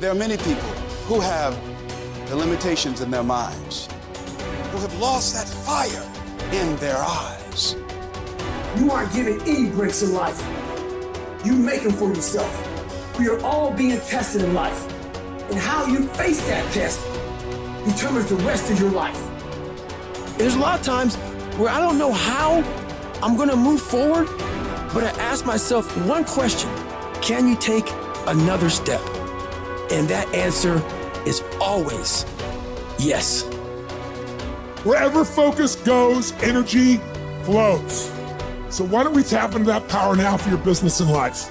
There are many people who have the limitations in their minds, who have lost that fire in their eyes. You aren't given any breaks in life. You make them for yourself. We are all being tested in life. And how you face that test determines the rest of your life. There's a lot of times where I don't know how I'm gonna move forward, but I ask myself one question: can you take another step? And that answer is always yes. Wherever focus goes, energy flows. So why don't we tap into that power now for your business and life?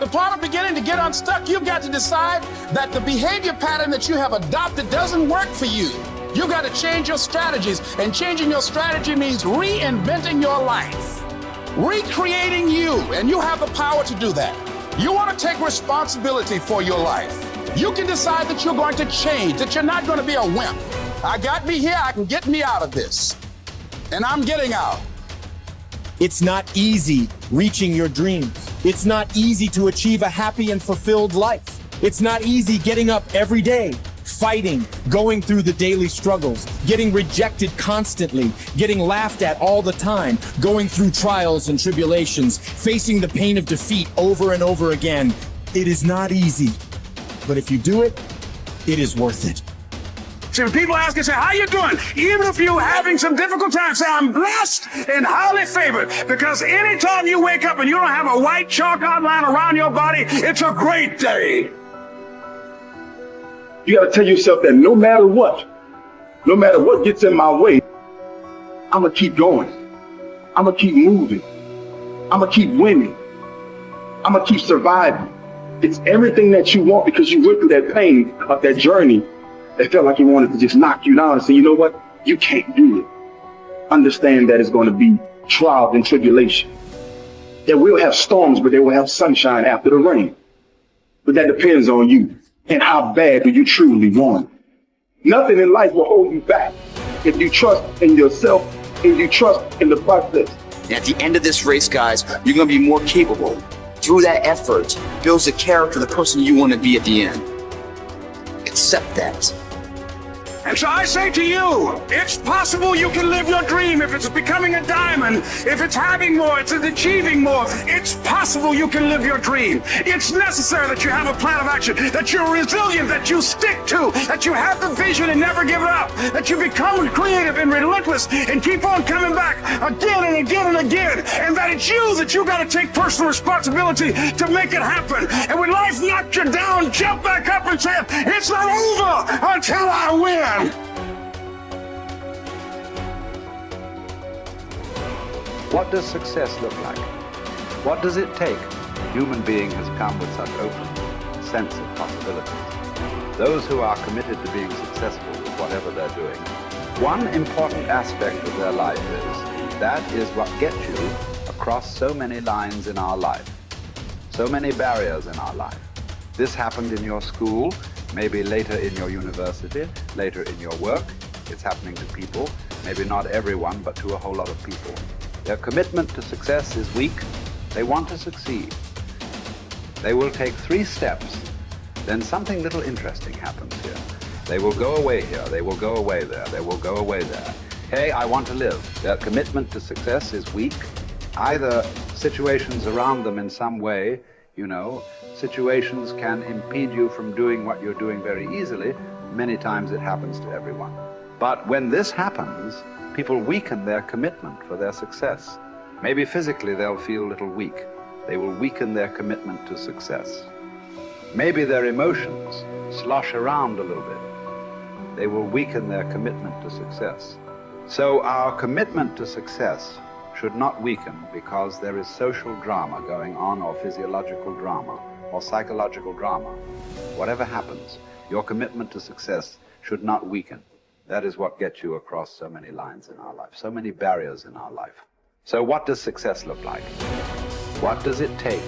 The part of beginning to get unstuck, you've got to decide that the behavior pattern that you have adopted doesn't work for you. You've got to change your strategies, and changing your strategy means reinventing your life, recreating you, and you have the power to do that. You want to take responsibility for your life. You can decide that you're going to change, that you're not going to be a wimp. I got me here, I can get me out of this, and I'm getting out. It's not easy reaching your dreams. It's not easy to achieve a happy and fulfilled life. It's not easy getting up every day, fighting, going through the daily struggles, getting rejected constantly, getting laughed at all the time, going through trials and tribulations, facing the pain of defeat over and over again. It is not easy, but if you do it, it is worth it. See, when people ask you, say, how you doing? Even if you're having some difficult times, say, I'm blessed and highly favored. Because anytime you wake up and you don't have a white chalk outline around your body, it's a great day. You got to tell yourself that no matter what gets in my way, I'm going to keep going. I'm going to keep moving. I'm going to keep winning. I'm going to keep surviving. It's everything that you want, because you went through that pain of that journey. It felt like he wanted to just knock you down and say, you know what? You can't do it. Understand that it's going to be trials and tribulation. That we'll have storms, but they will have sunshine after the rain. But that depends on you and how bad do you truly want it. Nothing in life will hold you back if you trust in yourself and you trust in the process. And at the end of this race, guys, you're going to be more capable. Through that effort, builds the character of the person you want to be at the end. Accept that. And so I say to you, it's possible you can live your dream. If it's becoming a diamond, if it's having more, it's achieving more, it's possible you can live your dream. It's necessary that you have a plan of action, that you're resilient, that you stick to, that you have the vision and never give it up, that you become creative and relentless and keep on coming back again and again and again, and that it's you that you got to take personal responsibility to make it happen. And when life knocks you down, jump back up and say, it's not over until I win. What does success look like? What does it take? Human being has come with such open sense of possibilities. Those who are committed to being successful with whatever they're doing, one important aspect of their life is, that is what gets you across so many lines in our life, so many barriers in our life. This happened in your school, maybe later in your university, later in your work. It's happening to people, maybe not everyone, but to a whole lot of people. Their commitment to success is weak. They want to succeed. They will take 3 steps, then something little interesting happens here. They will go away here, they will go away there, they will go away there. Hey, I want to live. Their commitment to success is weak. Either situations around them in some way, situations can impede you from doing what you're doing very easily. Many times it happens to everyone. But when this happens, people weaken their commitment for their success. Maybe physically they'll feel a little weak. They will weaken their commitment to success. Maybe their emotions slosh around a little bit. They will weaken their commitment to success. So our commitment to success should not weaken because there is social drama going on, or physiological drama, or psychological drama. Whatever happens, your commitment to success should not weaken. That is what gets you across so many lines in our life, so many barriers in our life. So what does success look like? What does it take?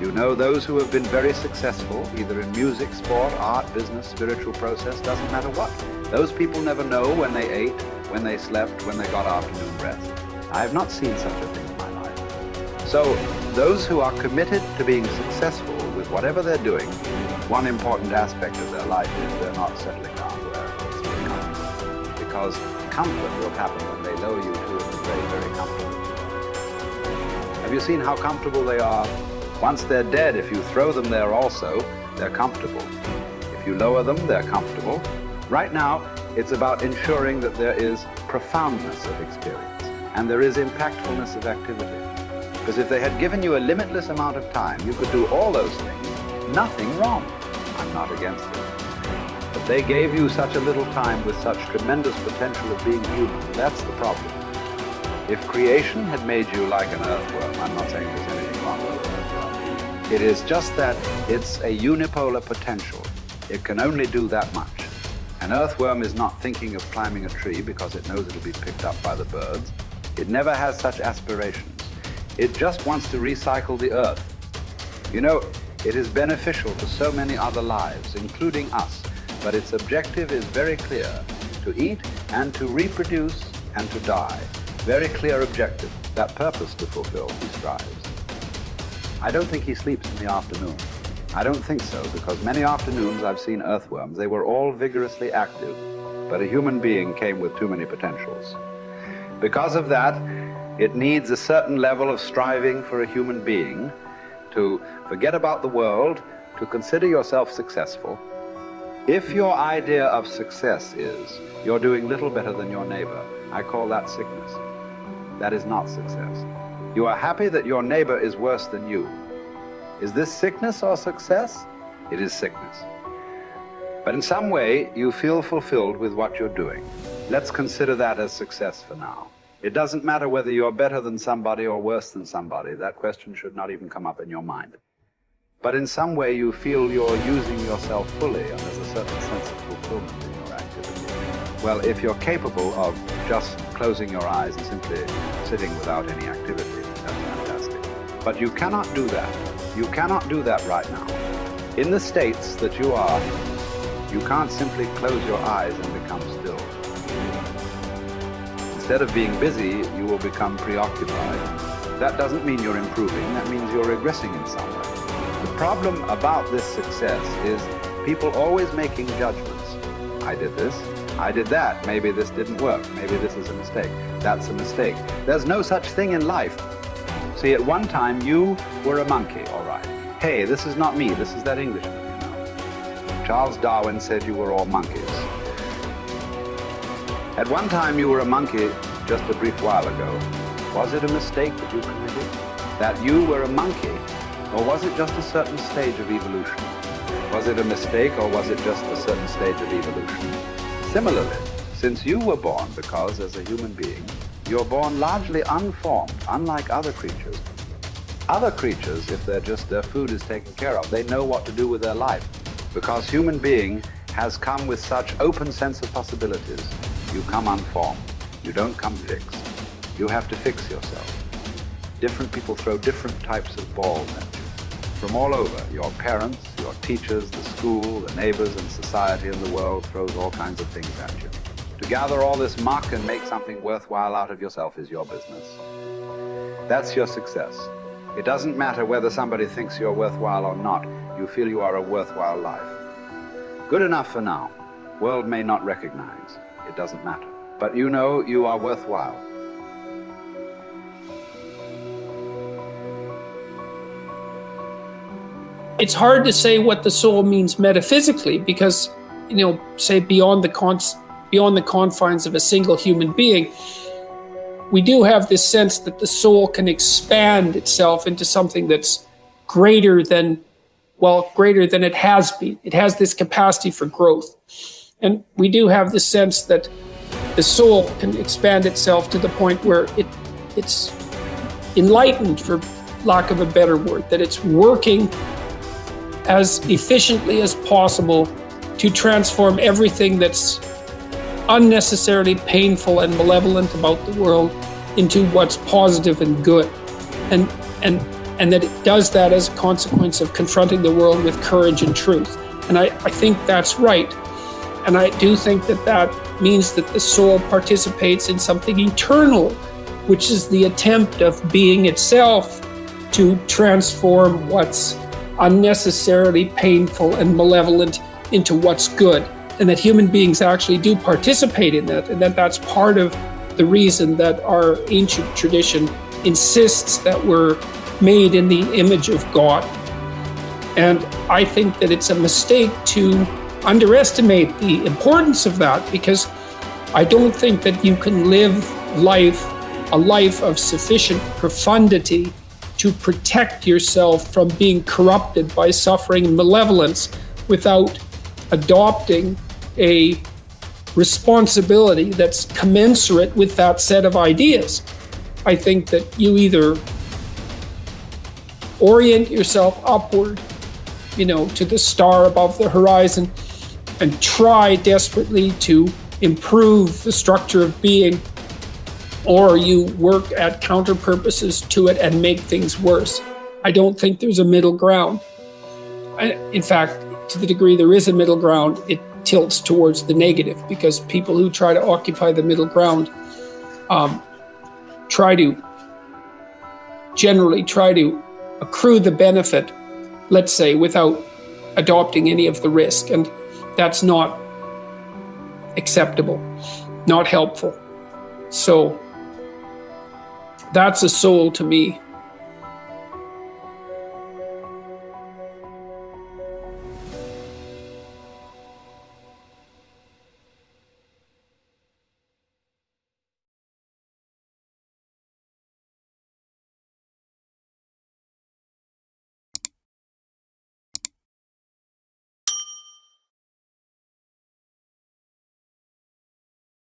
Those who have been very successful, either in music, sport, art, business, spiritual process, doesn't matter what. Those people never know when they ate, when they slept, when they got afternoon rest. I have not seen such a thing in my life. So those who are committed to being successful with whatever they're doing, one important aspect of their life is they're not settling down where it's very comfortable. Because comfort will happen when they lower you to a very, very comfortable. Have you seen how comfortable they are? Once they're dead, if you throw them there also, they're comfortable. If you lower them, they're comfortable. Right now, it's about ensuring that there is profoundness of experience and there is impactfulness of activity. Because if they had given you a limitless amount of time, you could do all those things, nothing wrong. I'm not against it. But they gave you such a little time with such tremendous potential of being human. That's the problem. If creation had made you like an earthworm, I'm not saying there's anything wrong with an earthworm. It is just that it's a unipolar potential. It can only do that much. An earthworm is not thinking of climbing a tree because it knows it'll be picked up by the birds. It never has such aspirations. It just wants to recycle the earth. You know, it is beneficial to so many other lives, including us, but its objective is very clear: to eat and to reproduce and to die. Very clear objective, that purpose to fulfill he strives. I don't think he sleeps in the afternoon. I don't think so, because many afternoons I've seen earthworms. They were all vigorously active, but a human being came with too many potentials. Because of that, it needs a certain level of striving for a human being to forget about the world, to consider yourself successful. If your idea of success is you're doing little better than your neighbor, I call that sickness. That is not success. You are happy that your neighbor is worse than you. Is this sickness or success? It is sickness. But in some way, you feel fulfilled with what you're doing. Let's consider that as success for now. It doesn't matter whether you're better than somebody or worse than somebody. That question should not even come up in your mind. But in some way, you feel you're using yourself fully, and there's a certain sense of fulfillment in your activity. Well, if you're capable of just closing your eyes and simply sitting without any activity, that's fantastic. But you cannot do that. You cannot do that right now. In the states that you are, you can't simply close your eyes and become still. Instead of being busy, you will become preoccupied. That doesn't mean you're improving, that means you're regressing in some way. The problem about this success is people always making judgments. I did this, I did that, maybe this didn't work, maybe this is a mistake, that's a mistake. There's no such thing in life. See, at one time you were a monkey, all right. Hey, this is not me, this is that Englishman, you know. Charles Darwin said you were all monkeys. At one time you were a monkey just a brief while ago. Was it a mistake that you committed? That you were a monkey? Or was it just a certain stage of evolution? Was it a mistake or was it just a certain stage of evolution? Similarly, since you were born, because as a human being, you're born largely unformed, unlike other creatures. Other creatures, if their food is taken care of, they know what to do with their life. Because human being has come with such open sense of possibilities, you come unformed. You don't come fixed. You have to fix yourself. Different people throw different types of balls at you. From all over, your parents, your teachers, the school, the neighbors, and society and the world throws all kinds of things at you. To gather all this muck and make something worthwhile out of yourself is your business. That's your success. It doesn't matter whether somebody thinks you're worthwhile or not. You feel you are a worthwhile life. Good enough for now. World may not recognize. It doesn't matter. But you know you are worthwhile. It's hard to say what the soul means metaphysically because, say beyond the confines of a single human being, we do have this sense that the soul can expand itself into something that's greater than it has been. It has this capacity for growth. And we do have the sense that the soul can expand itself to the point where it's enlightened, for lack of a better word, that it's working as efficiently as possible to transform everything that's unnecessarily painful and malevolent about the world into what's positive and good. And that it does that as a consequence of confronting the world with courage and truth. And I think that's right. And I do think that means that the soul participates in something eternal, which is the attempt of being itself to transform what's unnecessarily painful and malevolent into what's good, and that human beings actually do participate in that, and that that's part of the reason that our ancient tradition insists that we're made in the image of God. And I think that it's a mistake to underestimate the importance of that, because I don't think that you can live a life of sufficient profundity to protect yourself from being corrupted by suffering and malevolence without adopting a responsibility that's commensurate with that set of ideas. I think that you either orient yourself upward, to the star above the horizon, and try desperately to improve the structure of being, or you work at counter purposes to it and make things worse. I don't think there's a middle ground. In fact, to the degree there is a middle ground, it tilts towards the negative, because people who try to occupy the middle ground generally try to accrue the benefit, let's say, without adopting any of the risk. And that's not acceptable, not helpful. So that's a soul to me.